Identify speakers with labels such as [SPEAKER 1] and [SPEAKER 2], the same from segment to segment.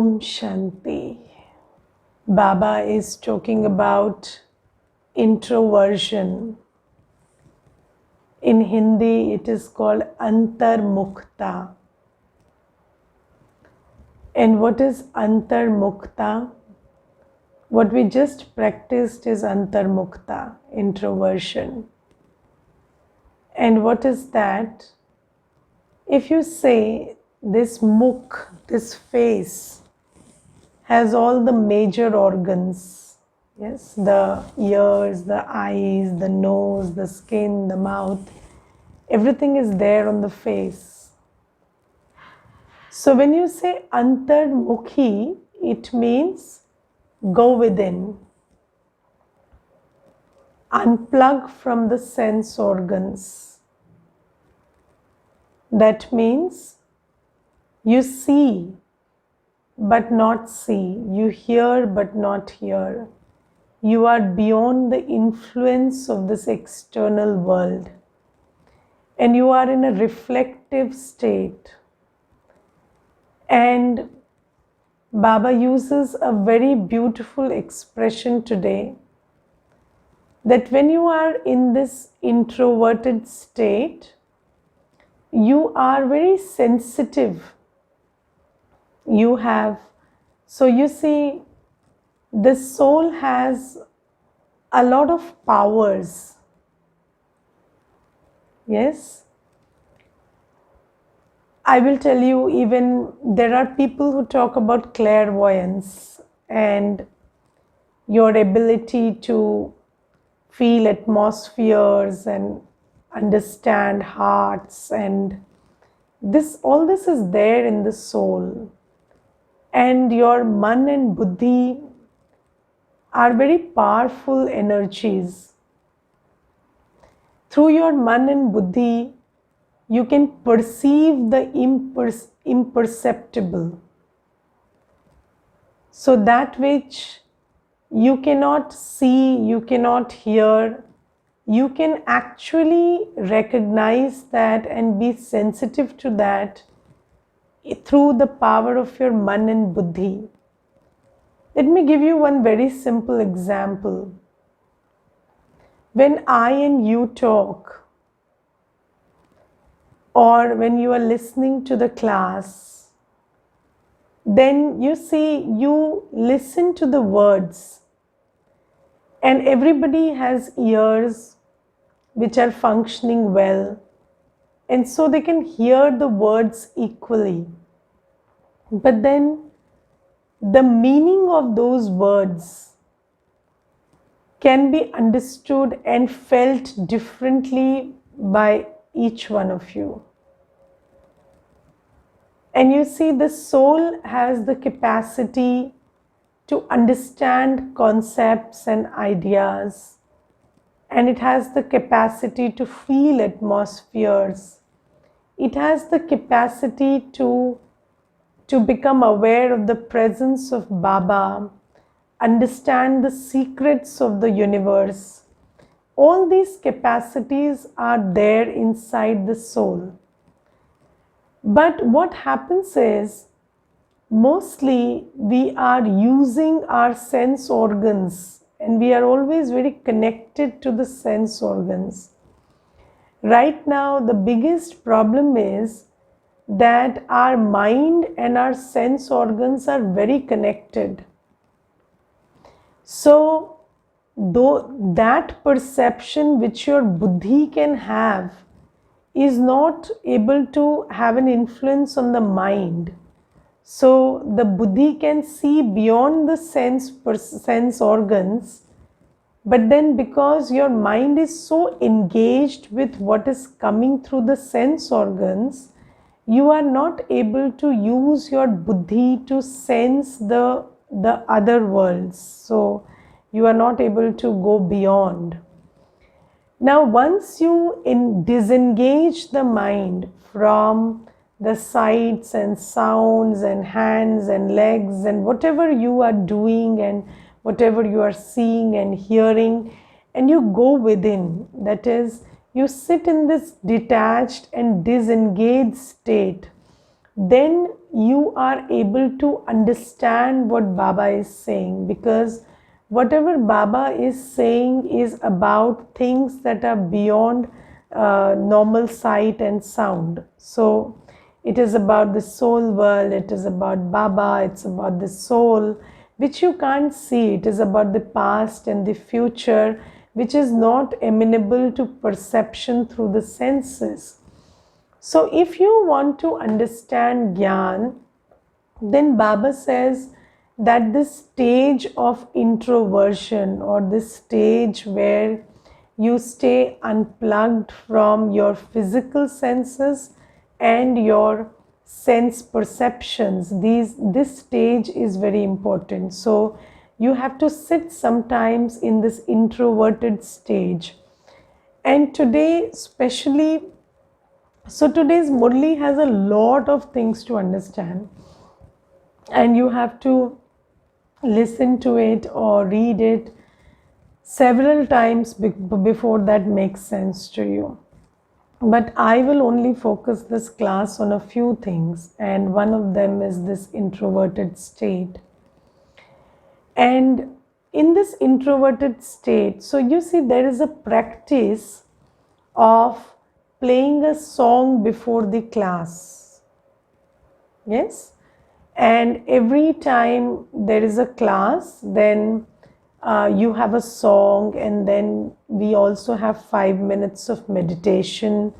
[SPEAKER 1] Om Shanti. Baba is talking about introversion. In Hindi, it is called Antarmukta. And what is Antarmukta? What we just practiced is Antarmukta, introversion. And what is that? If you say this mukh, this face, has all the major organs, yes, the ears, the eyes, the nose, the skin, the mouth, everything is there on the face. So when you say antarmukhi, it means go within, unplug from the sense organs. That means you see but not see, you hear but not hear. You are beyond the influence of this external world, and you are in a reflective state. And Baba uses a very beautiful expression today, that when you are in this introverted state, you are very sensitive. So you see, the soul has a lot of powers. Yes? I will tell you, even there are people who talk about clairvoyance and your ability to feel atmospheres and understand hearts, and all this is there in the soul. And your man and buddhi are very powerful energies. Through your man and buddhi, you can perceive the imperceptible. So that which you cannot see, you cannot hear, you can actually recognize that and be sensitive to that through the power of your man and buddhi. Let me give you one very simple example. When I and you talk, or when you are listening to the class, then you see, you listen to the words, and everybody has ears which are functioning well, and so they can hear the words equally. But then the meaning of those words can be understood and felt differently by each one of you. And you see, the soul has the capacity to understand concepts and ideas, and it has the capacity to feel atmospheres. It has the capacity to become aware of the presence of Baba, understand the secrets of the universe. All these capacities are there inside the soul. But what happens is, mostly we are using our sense organs, and we are always very connected to the sense organs. Right now, the biggest problem is that our mind and our sense organs are very connected. So, though that perception which your buddhi can have is not able to have an influence on the mind. So the buddhi can see beyond the sense organs, but then because your mind is so engaged with what is coming through the sense organs, you are not able to use your buddhi to sense the other worlds. So you are not able to go beyond. Now, once you disengage the mind from the sights and sounds and hands and legs and whatever you are doing and whatever you are seeing and hearing, and you go within, that is, you sit in this detached and disengaged state, then you are able to understand what Baba is saying, because whatever Baba is saying is about things that are beyond normal sight and sound. So it is about the soul world, it is about Baba, it's about the soul, which you can't see. It is about the past and the future, which is not amenable to perception through the senses. So if you want to understand Gyan, then Baba says that this stage of introversion, or this stage where you stay unplugged from your physical senses and your sense perceptions, this stage is very important. So you have to sit sometimes in this introverted stage. And today especially, so today's Murli has a lot of things to understand, and you have to listen to it or read it several times before that makes sense to you. But I will only focus this class on a few things, and one of them is this introverted state. And in this introverted state, so you see, there is a practice of playing a song before the class. Yes? And every time there is a class, then you have a song, and then we also have 5 minutes of meditation,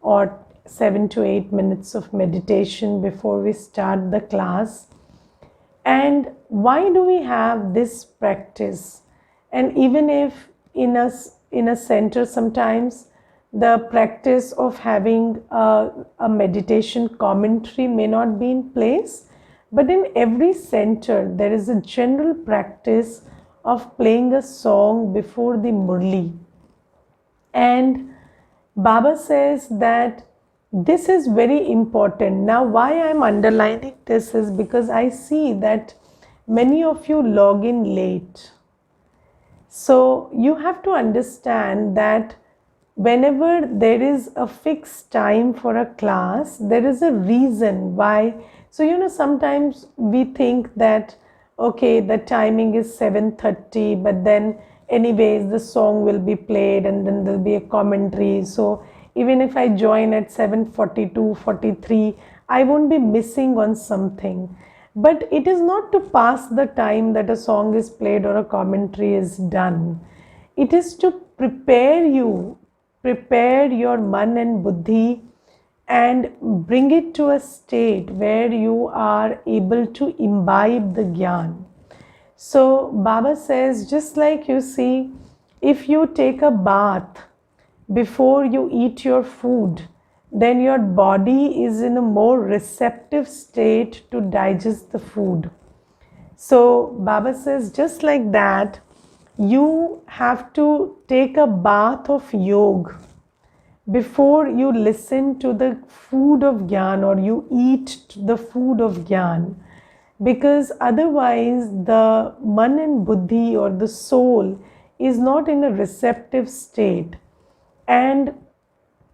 [SPEAKER 1] or 7 to 8 minutes of meditation before we start the class. And why do we have this practice? And even if in a center sometimes the practice of having a meditation commentary may not be in place, but in every center there is a general practice of playing a song before the Murli. And Baba says that this is very important. Now, why I am underlining this is because I see that many of you log in late. So you have to understand that whenever there is a fixed time for a class, there is a reason why. So sometimes we think that okay, the timing is 7:30, but then anyways the song will be played and then there'll be a commentary. So even if I join at 7:42, 43, I won't be missing on something. But it is not to pass the time that a song is played or a commentary is done. It is to prepare your man and buddhi, and bring it to a state where you are able to imbibe the Gyan. So Baba says, just like you see, if you take a bath before you eat your food, then your body is in a more receptive state to digest the food. So Baba says, just like that, you have to take a bath of yoga before you listen to the food of Gyan, or you eat the food of Gyan, because otherwise the man and buddhi, or the soul, is not in a receptive state. And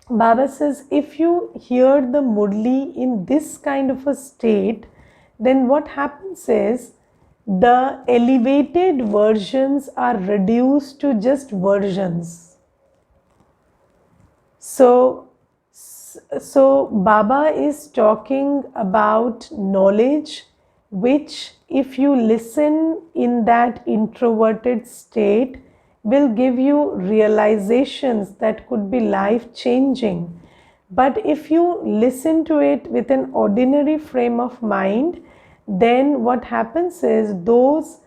[SPEAKER 1] Baba says, if you hear the Murli in this kind of a state, then what happens is the elevated versions are reduced to just versions. So Baba is talking about knowledge, which if you listen in that introverted state will give you realizations that could be life-changing. But if you listen to it with an ordinary frame of mind, then what happens is those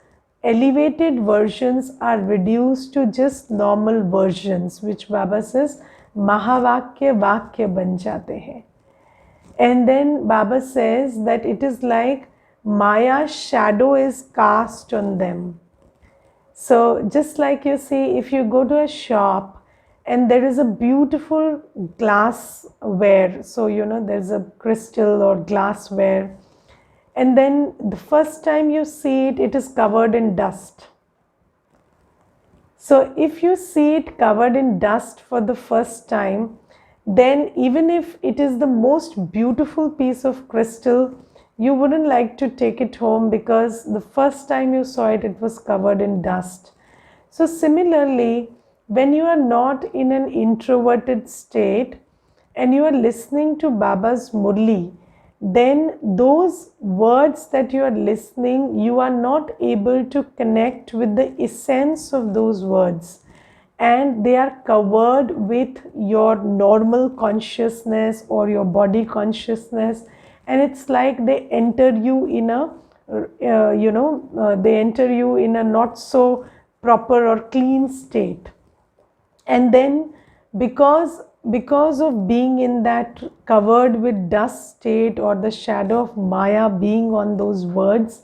[SPEAKER 1] elevated versions are reduced to just normal versions, which Baba says महावाक्य वाक्य बन जाते हैं. And then Baba says that it is like Maya's shadow is cast on them. So just like you see, if you go to a shop and there is a beautiful glassware, so there's a crystal or glassware, and then the first time you see it, it is covered in dust. So if you see it covered in dust for the first time, then even if it is the most beautiful piece of crystal, you wouldn't like to take it home because the first time you saw it, it was covered in dust. So similarly, when you are not in an introverted state and you are listening to Baba's Murli, then those words that you are listening, you are not able to connect with the essence of those words, and they are covered with your normal consciousness or your body consciousness, and it's like they enter you in a they enter you in a not so proper or clean state. And then because of being in that covered with dust state, or the shadow of Maya being on those words,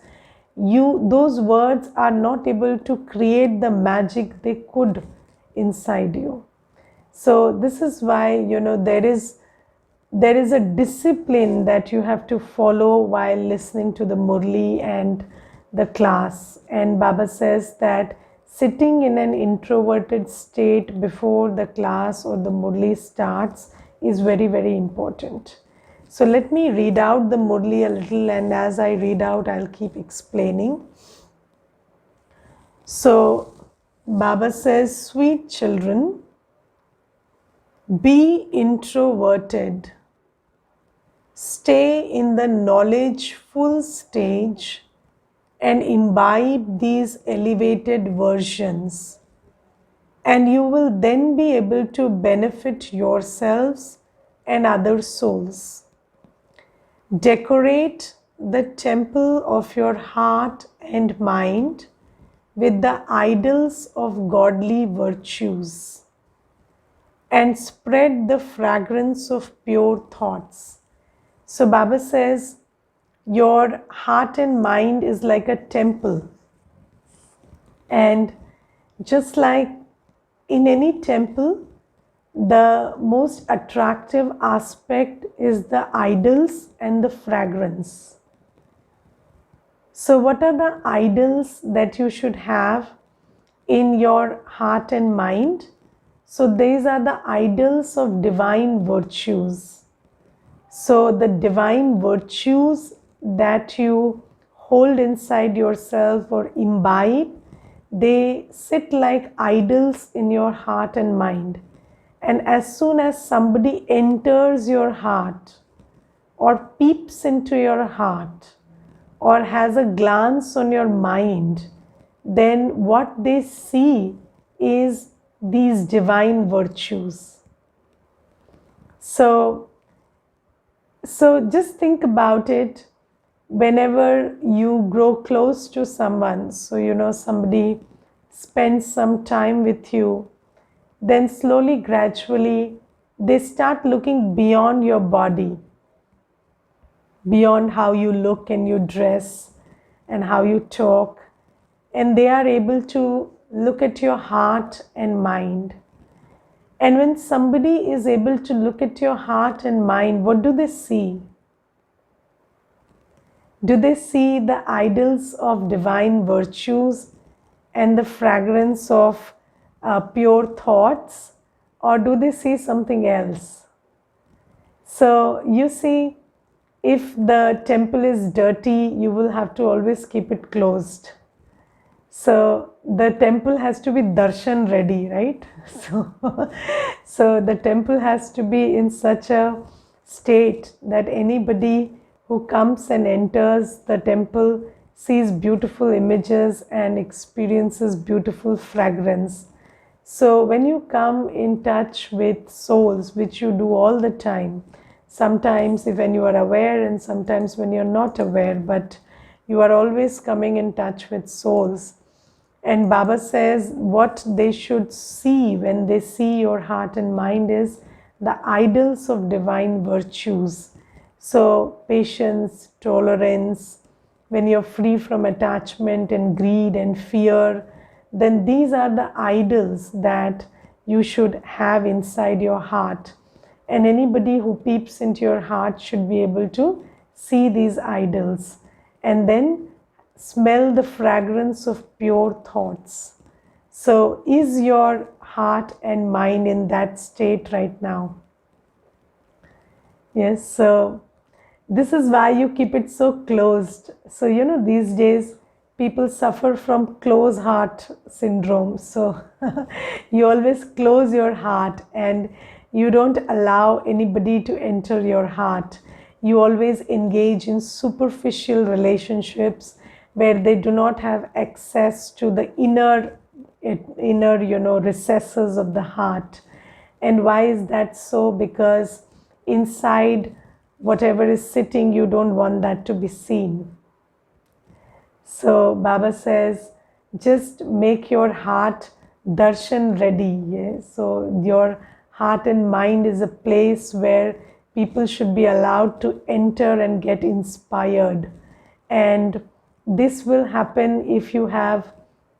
[SPEAKER 1] those words are not able to create the magic they could inside you. So this is why there is a discipline that you have to follow while listening to the Murli and the class. And Baba says that sitting in an introverted state before the class or the Murli starts is very, very important. So let me read out the Murli a little, and as I read out, I'll keep explaining. So Baba says, sweet children, be introverted. Stay in the knowledgeful stage and imbibe these elevated versions, and you will then be able to benefit yourselves and other souls. Decorate the temple of your heart and mind with the idols of godly virtues, and spread the fragrance of pure thoughts. So Baba says, your heart and mind is like a temple. And just like in any temple, the most attractive aspect is the idols and the fragrance. So what are the idols that you should have in your heart and mind? So these are the idols of divine virtues. So the divine virtues that you hold inside yourself or imbibe, they sit like idols in your heart and mind. And as soon as somebody enters your heart, or peeps into your heart, or has a glance on your mind, then what they see is these divine virtues. So just think about it. Whenever you grow close to someone, so somebody spends some time with you, then slowly, gradually, they start looking beyond your body, beyond how you look and you dress and how you talk, and they are able to look at your heart and mind. And when somebody is able to look at your heart and mind, what do they see? Do they see the idols of divine virtues and the fragrance of pure thoughts, or do they see something else? So you see, if the temple is dirty, you will have to always keep it closed. So the temple has to be darshan ready, right? So the temple has to be in such a state that anybody who comes and enters the temple sees beautiful images and experiences beautiful fragrance. So when you come in touch with souls, which you do all the time, sometimes when you are aware and sometimes when you're not aware, but you are always coming in touch with souls. And Baba says what they should see when they see your heart and mind is the idols of divine virtues. So patience, tolerance, when you're free from attachment and greed and fear, then these are the idols that you should have inside your heart. And anybody who peeps into your heart should be able to see these idols and then smell the fragrance of pure thoughts. So is your heart and mind in that state right now? Yes, so This is why you keep it so closed. So, these days people suffer from close heart syndrome. So, you always close your heart and you don't allow anybody to enter your heart. You always engage in superficial relationships where they do not have access to the inner recesses of the heart. And why is that so? Because inside, whatever is sitting, you don't want that to be seen. So Baba says, just make your heart darshan ready. Yeah? So your heart and mind is a place where people should be allowed to enter and get inspired. And this will happen if you have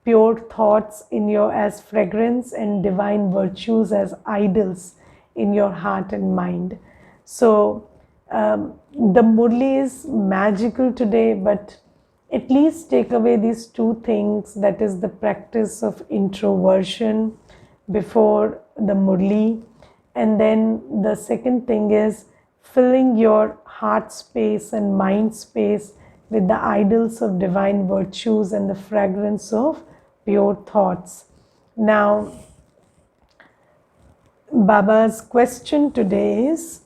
[SPEAKER 1] pure thoughts in your as fragrance and divine virtues as idols in your heart and mind. So the Murli is magical today, but at least take away these two things, that is the practice of introversion before the Murli, and then the second thing is filling your heart space and mind space with the idols of divine virtues and the fragrance of pure thoughts. Now, Baba's question today is,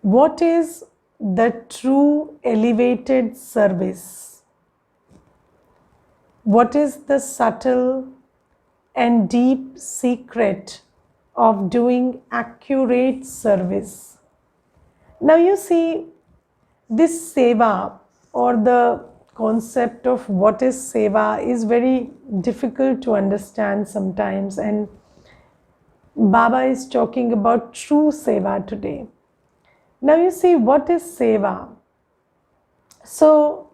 [SPEAKER 1] what is the true elevated service? What is the subtle and deep secret of doing accurate service? Now you see, this seva or the concept of what is seva is very difficult to understand sometimes, and Baba is talking about true seva today. Now you see, what is seva? So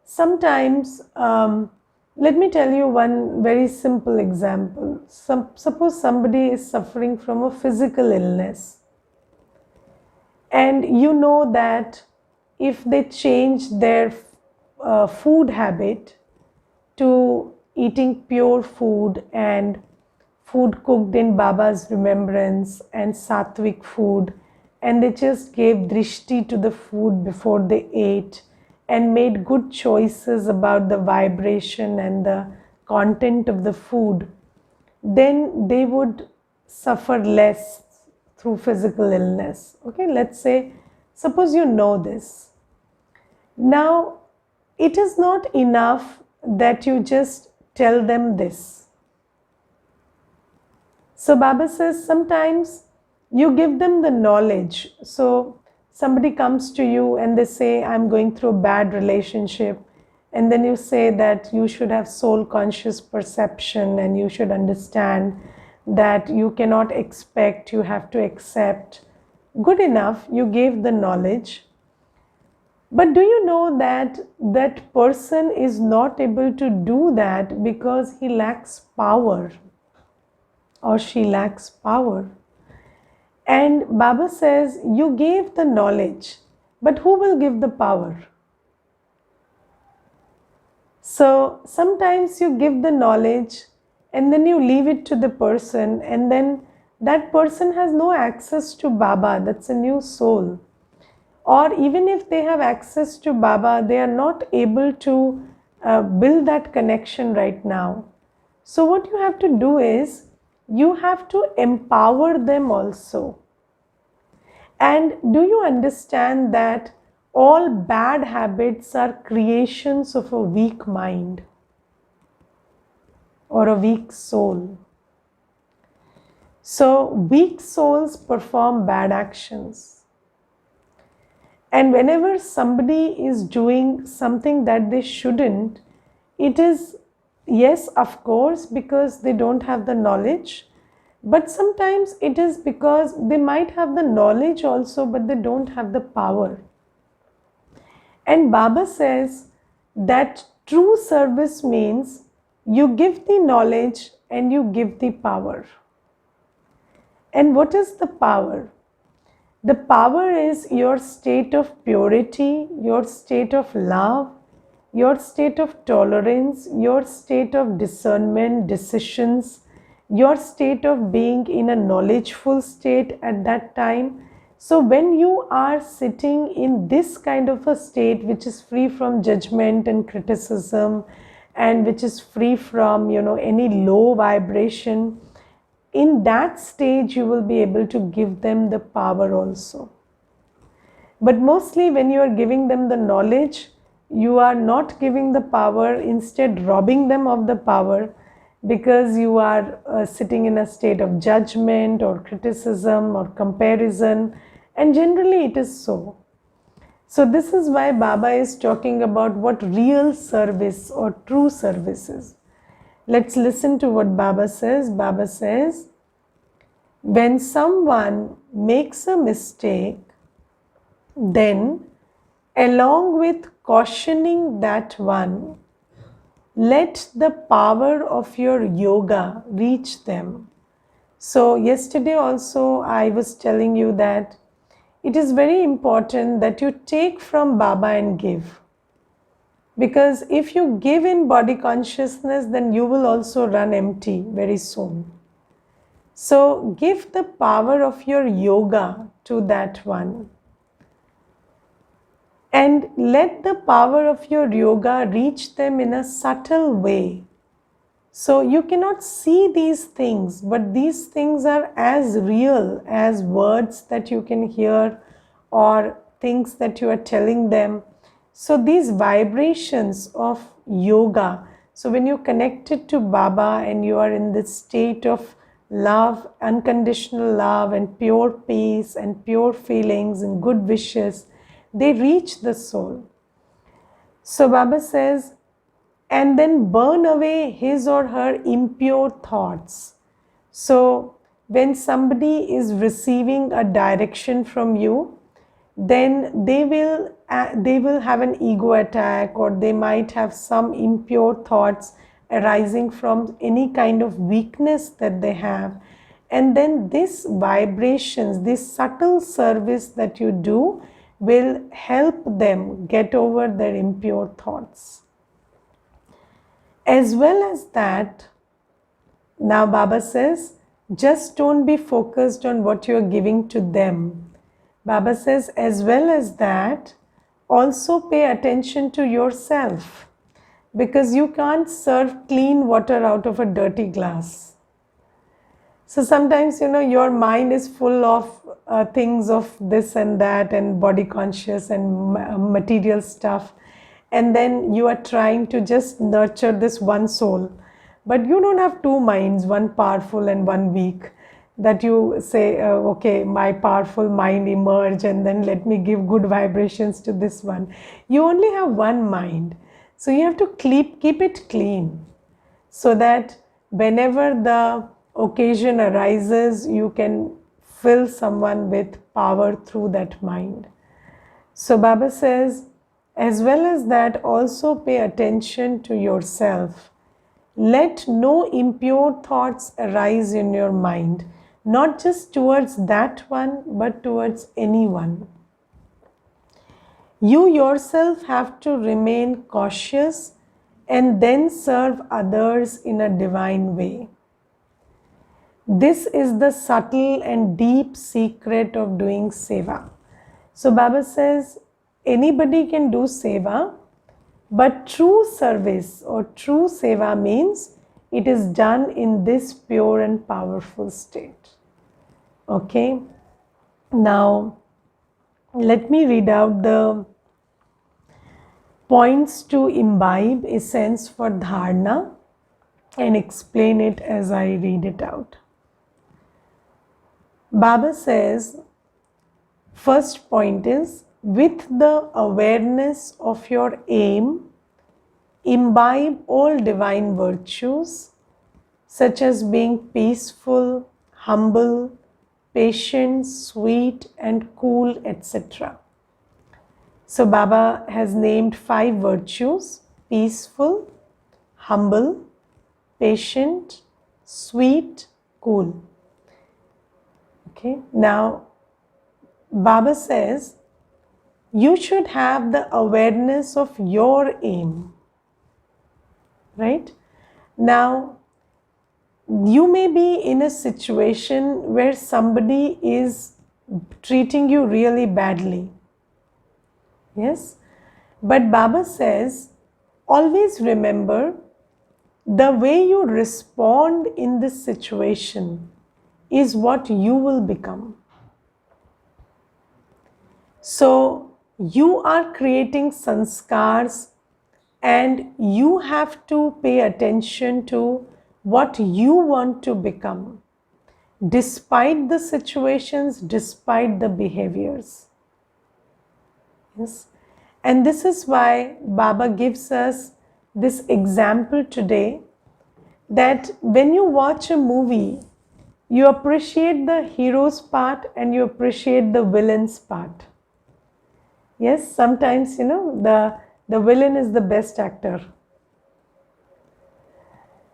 [SPEAKER 1] sometimes, let me tell you one very simple example. Suppose somebody is suffering from a physical illness, and you know that if they change their food habit to eating pure food and food cooked in Baba's remembrance and sattvic food, and they just gave drishti to the food before they ate and made good choices about the vibration and the content of the food, then they would suffer less through physical illness. Okay, let's say, suppose you know this. Now, it is not enough that you just tell them this. So Baba says, sometimes you give them the knowledge. So somebody comes to you and they say, I'm going through a bad relationship. And then you say that you should have soul conscious perception and you should understand that you cannot expect, you have to accept. Good enough, you gave the knowledge. But do you know that that person is not able to do that because he lacks power or she lacks power? And Baba says, you gave the knowledge, but who will give the power? So sometimes you give the knowledge and then you leave it to the person, and then that person has no access to Baba. That's a new soul. Or even if they have access to Baba, they are not able to build that connection right now. So what you have to do is, you have to empower them also. And do you understand that all bad habits are creations of a weak mind or a weak soul? So weak souls perform bad actions. And whenever somebody is doing something that they shouldn't, it is, yes, of course, because they don't have the knowledge, but sometimes it is because they might have the knowledge also, but they don't have the power. And Baba says that true service means you give the knowledge and you give the power. And what is the power? The power is your state of purity, your state of love, your state of tolerance, your state of discernment, decisions, your state of being in a knowledgeful state at that time, So when you are sitting in this kind of a state, which is free from judgment and criticism, and which is free from, any low vibration, in that stage you will be able to give them the power also. But mostly when you are giving them the knowledge, you are not giving the power, instead robbing them of the power, because you are sitting in a state of judgment or criticism or comparison, and generally it is so. So this is why Baba is talking about what real service or true service is. Let's listen to what Baba says. Baba says, when someone makes a mistake, then along with cautioning that one, let the power of your yoga reach them. So yesterday also I was telling you that it is very important that you take from Baba and give. Because if you give in body consciousness, then you will also run empty very soon. So give the power of your yoga to that one. And let the power of your yoga reach them in a subtle way. So you cannot see these things, but these things are as real as words that you can hear or things that you are telling them. So these vibrations of yoga, so when you connect it to Baba and you are in this state of love, unconditional love and pure peace and pure feelings and good wishes, they reach the soul. So Baba says, and then burn away his or her impure thoughts. So when somebody is receiving a direction from you, then they will have an ego attack, or they might have some impure thoughts arising from any kind of weakness that they have. And then this vibrations, this subtle service that you do will help them get over their impure thoughts. As well as that, now Baba says, just don't be focused on what you're giving to them. Baba says, as well as that, also pay attention to yourself, because you can't serve clean water out of a dirty glass. So sometimes, your mind is full of things of this and that and body conscious and material stuff. And then you are trying to just nurture this one soul. But you don't have two minds, one powerful and one weak, that you say, okay, my powerful mind emerge and then let me give good vibrations to this one. You only have one mind. So you have to keep it clean, so that whenever the occasion arises, you can fill someone with power through that mind. So Baba says, as well as that, also pay attention to yourself. Let no impure thoughts arise in your mind, not just towards that one, but towards anyone. You yourself have to remain cautious and then serve others in a divine way. This is the subtle and deep secret of doing seva. So Baba says, anybody can do seva, but true service or true seva means it is done in this pure and powerful state. Okay. Now, let me read out the points to imbibe essence for dharana and explain it as I read it out. Baba says, first point is, with the awareness of your aim, imbibe all divine virtues such as being peaceful, humble, patient, sweet and cool, etc. So Baba has named 5 virtues: peaceful, humble, patient, sweet, cool. Okay, now Baba says you should have the awareness of your aim, right? Now, you may be in a situation where somebody is treating you really badly. Yes? But Baba says, always remember the way you respond in this situation is what you will become. So, you are creating sanskars and you have to pay attention to what you want to become, despite the situations, despite the behaviors. Yes. And this is why Baba gives us this example today, that when you watch a movie, you appreciate the hero's part and you appreciate the villain's part. Yes, sometimes, the villain is the best actor.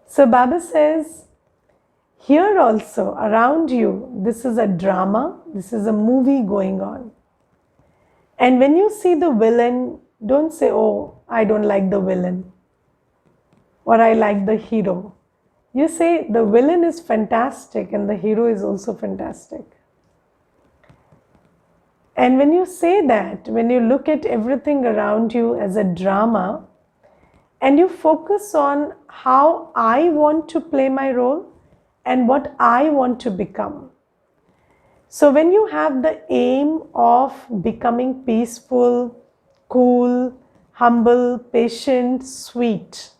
[SPEAKER 1] So Baba says, here also around you, this is a drama, this is a movie going on. And when you see the villain, don't say, oh, I don't like the villain, or I like the hero. You say the villain is fantastic and the hero is also fantastic. And when you say that, when you look at everything around you as a drama, and you focus on how I want to play my role and what I want to become. So when you have the aim of becoming peaceful, cool, humble, patient, sweet,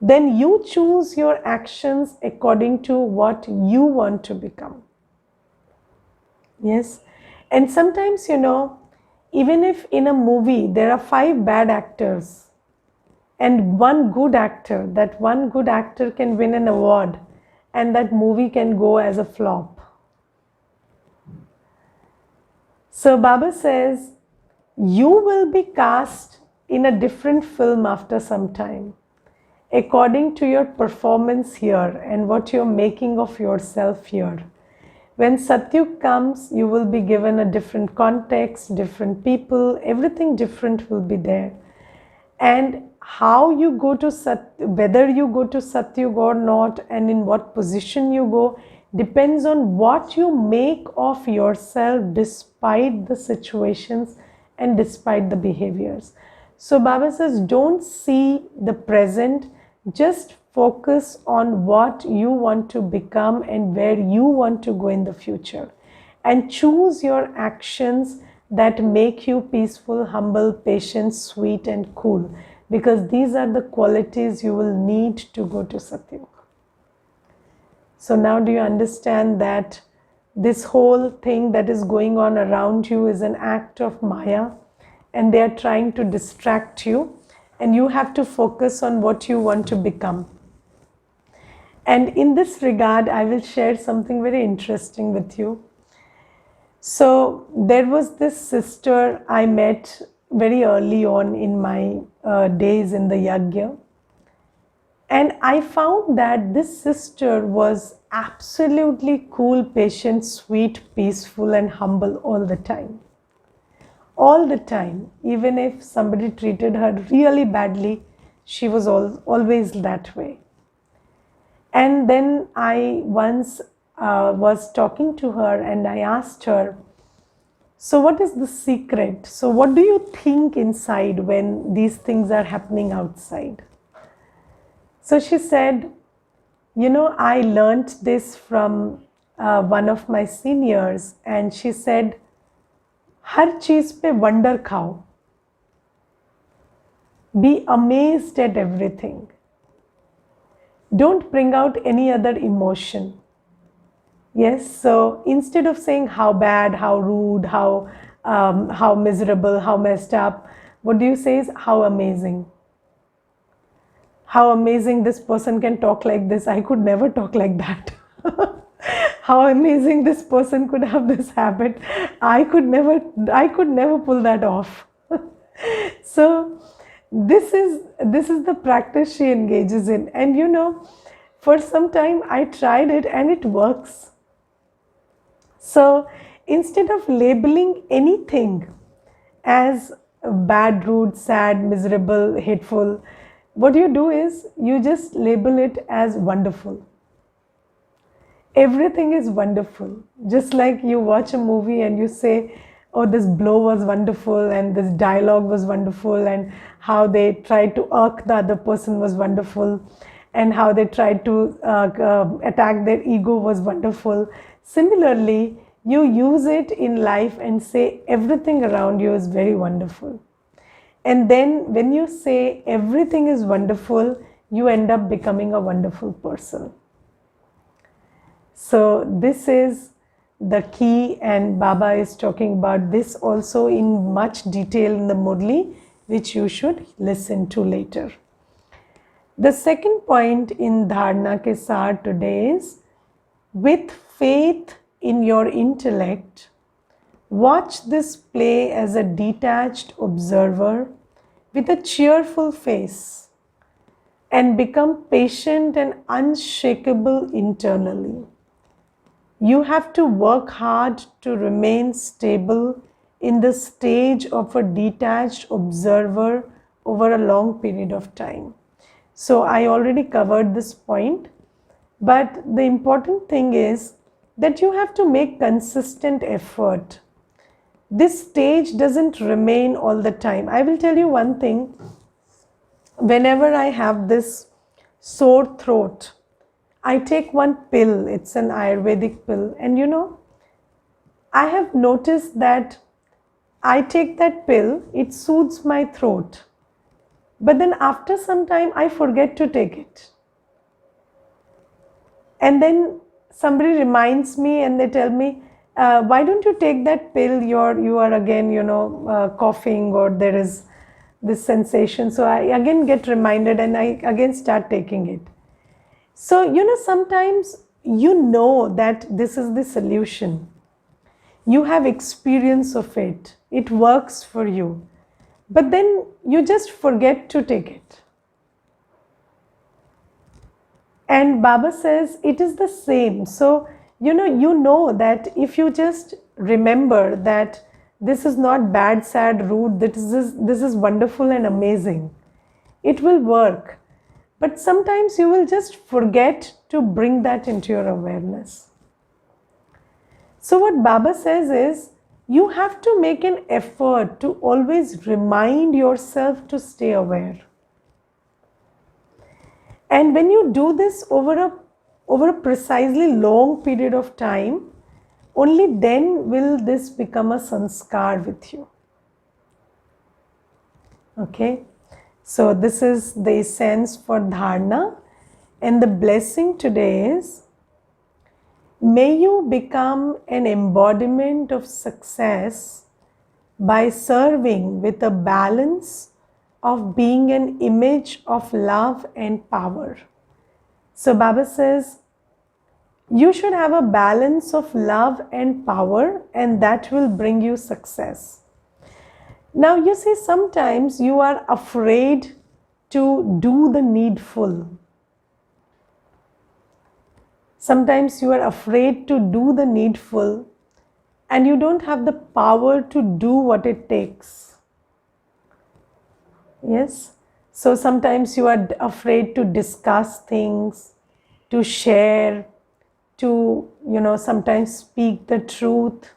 [SPEAKER 1] then you choose your actions according to what you want to become. Yes. And sometimes, even if in a movie there are 5 bad actors and one good actor, that one good actor can win an award and that movie can go as a flop. So Baba says, you will be cast in a different film after some time, according to your performance here and what you're making of yourself here. When Satyug comes, you will be given a different context, different people, everything different will be there. And how you go to whether you go to Satyug or not, and in what position you go, depends on what you make of yourself despite the situations and despite the behaviors. So Baba says, don't see the present, just focus on what you want to become and where you want to go in the future. And choose your actions that make you peaceful, humble, patient, sweet and cool. Because these are the qualities you will need to go to Satyug. So now do you understand that this whole thing that is going on around you is an act of Maya, and they are trying to distract you, and you have to focus on what you want to become. And in this regard, I will share something very interesting with you. So there was this sister I met very early on in my days in the Yagya. And I found that this sister was absolutely cool, patient, sweet, peaceful and humble all the time. All the time. Even if somebody treated her really badly, she was always that way. And then I once was talking to her and I asked her, so what is the secret? So what do you think inside when these things are happening outside? So she said, I learnt this from one of my seniors, and she said, हर चीज पे wonder खाओ. Be amazed at everything. Don't bring out any other emotion. Yes, so instead of saying how bad, how rude, how miserable, how messed up, what do you say is how amazing. How amazing this person can talk like this. I could never talk like that. How amazing this person could have this habit. I could never pull that off. So this is the practice she engages in. And for some time I tried it and it works. So instead of labeling anything as bad, rude, sad, miserable, hateful, what you do is you just label it as wonderful. everything is wonderful. Just like you watch a movie and you say, oh, this blow was wonderful and this dialogue was wonderful, and how they tried to irk the other person was wonderful, and how they tried to attack their ego was wonderful. Similarly, you use it in life and say everything around you is very wonderful. And then when you say everything is wonderful, you end up becoming a wonderful person. So this is the key, and Baba is talking about this also in much detail in the Murli, which you should listen to later. The second point in Dharna ke Saar today is, with faith in your intellect, watch this play as a detached observer with a cheerful face, and become patient and unshakable internally. You have to work hard to remain stable in the stage of a detached observer over a long period of time. So I already covered this point, but the important thing is that you have to make consistent effort. This stage doesn't remain all the time. I will tell you one thing. Whenever I have this sore throat, I take one pill. It's an Ayurvedic pill. And I have noticed that I take that pill, it soothes my throat. But then after some time, I forget to take it. And then somebody reminds me and they tell me, why don't you take that pill? You are again, coughing, or there is this sensation. So I again get reminded and I again start taking it. So, sometimes that this is the solution. You have experience of it. It works for you. But then you just forget to take it. And Baba says it is the same. So, you know that if you just remember that this is not bad, sad, rude, this is wonderful and amazing, it will work. But sometimes you will just forget to bring that into your awareness. So what Baba says is, you have to make an effort to always remind yourself to stay aware. And when you do this over a precisely long period of time, only then will this become a sanskar with you. Okay? So this is the essence for dharna, and the blessing today is, may you become an embodiment of success by serving with a balance of being an image of love and power. So Baba says, you should have a balance of love and power, and that will bring you success. Now you see, sometimes you are afraid to do the needful. Sometimes you are afraid to do the needful and you don't have the power to do what it takes. Yes? So sometimes you are afraid to discuss things, to share, to, sometimes speak the truth.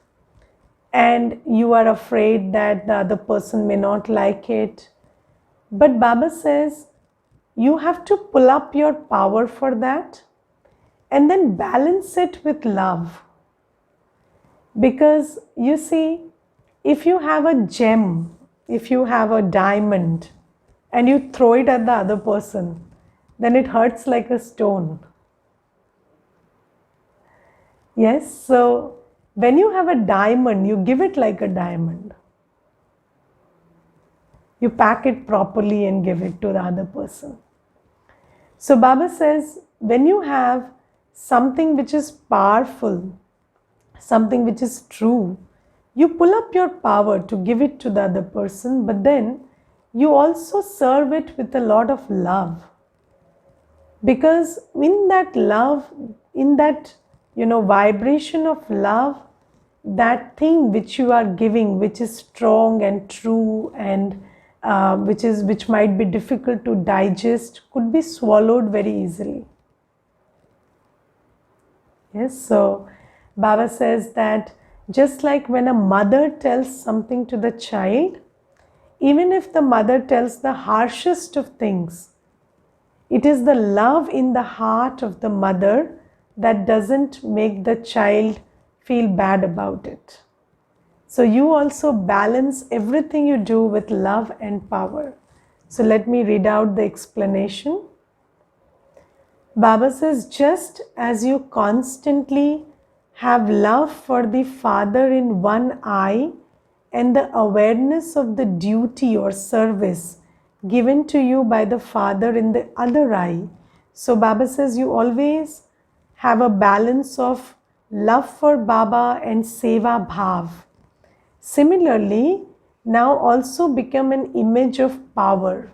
[SPEAKER 1] And you are afraid that the other person may not like it. But Baba says, you have to pull up your power for that and then balance it with love. Because you see, if you have a gem, if you have a diamond and you throw it at the other person, then it hurts like a stone. Yes, so when you have a diamond, you give it like a diamond. You pack it properly and give it to the other person. So Baba says, when you have something which is powerful, something which is true, you pull up your power to give it to the other person, but then you also serve it with a lot of love. Because in that love, in that vibration of love, that thing which you are giving, which is strong and true and which might be difficult to digest, could be swallowed very easily. Yes, so Baba says that just like when a mother tells something to the child, even if the mother tells the harshest of things, it is the love in the heart of the mother that doesn't make the child feel bad about it. So you also balance everything you do with love and power. So let me read out the explanation. Baba says, just as you constantly have love for the Father in one eye and the awareness of the duty or service given to you by the Father in the other eye. So Baba says you always have a balance of love for Baba and Seva Bhav. Similarly, now also become an image of power.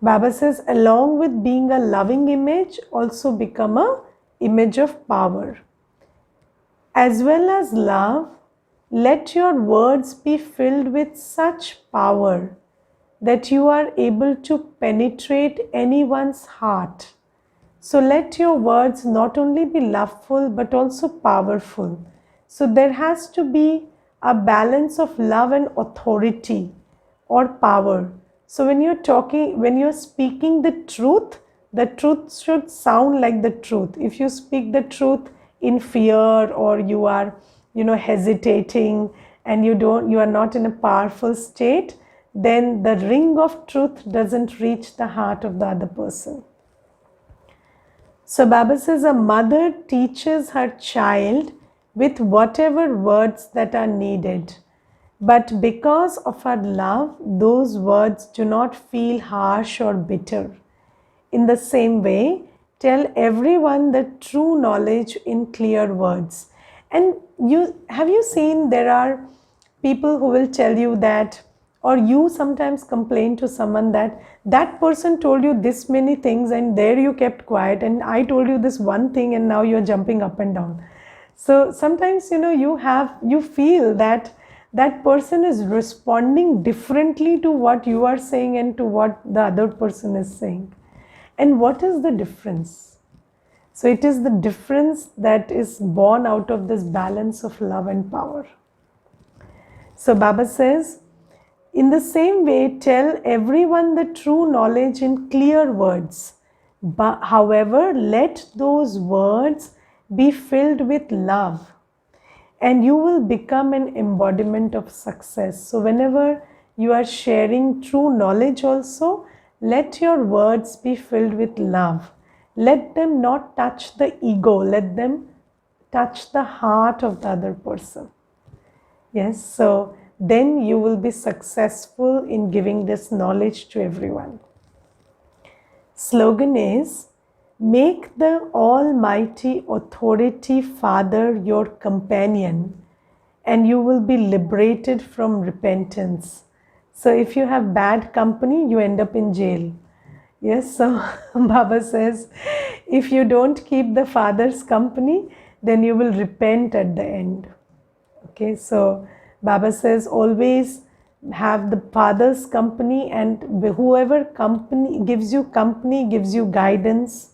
[SPEAKER 1] Baba says, along with being a loving image, also become a image of power. As well as love, let your words be filled with such power that you are able to penetrate anyone's heart. So let your words not only be loveful but also powerful. So there has to be a balance of love and authority or power. So when you're speaking the truth should sound like the truth. If you speak the truth in fear, or you are, hesitating, and you are not in a powerful state, then the ring of truth doesn't reach the heart of the other person. So Baba says a mother teaches her child with whatever words that are needed. But because of her love, those words do not feel harsh or bitter. In the same way, tell everyone the true knowledge in clear words. And have you seen there are people who will tell you that, or you sometimes complain to someone that that person told you this many things and there you kept quiet, and I told you this one thing and now you're jumping up and down. So sometimes you feel that that person is responding differently to what you are saying and to what the other person is saying. And what is the difference? So it is the difference that is born out of this balance of love and power. So Baba says, in the same way, tell everyone the true knowledge in clear words. But, however, let those words be filled with love, and you will become an embodiment of success. So whenever you are sharing true knowledge also, let your words be filled with love. Let them not touch the ego. Let them touch the heart of the other person. Yes, so then you will be successful in giving this knowledge to everyone. Slogan is, make the Almighty Authority Father your companion, and you will be liberated from repentance. So if you have bad company, you end up in jail. Yes, so Baba says, if you don't keep the Father's company, then you will repent at the end. Okay, so Baba says always have the Father's company, and whoever company gives you guidance.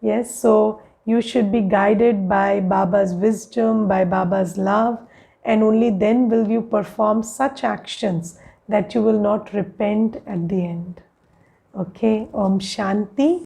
[SPEAKER 1] Yes, so you should be guided by Baba's wisdom, by Baba's love, and only then will you perform such actions that you will not repent at the end. Okay, Om Shanti.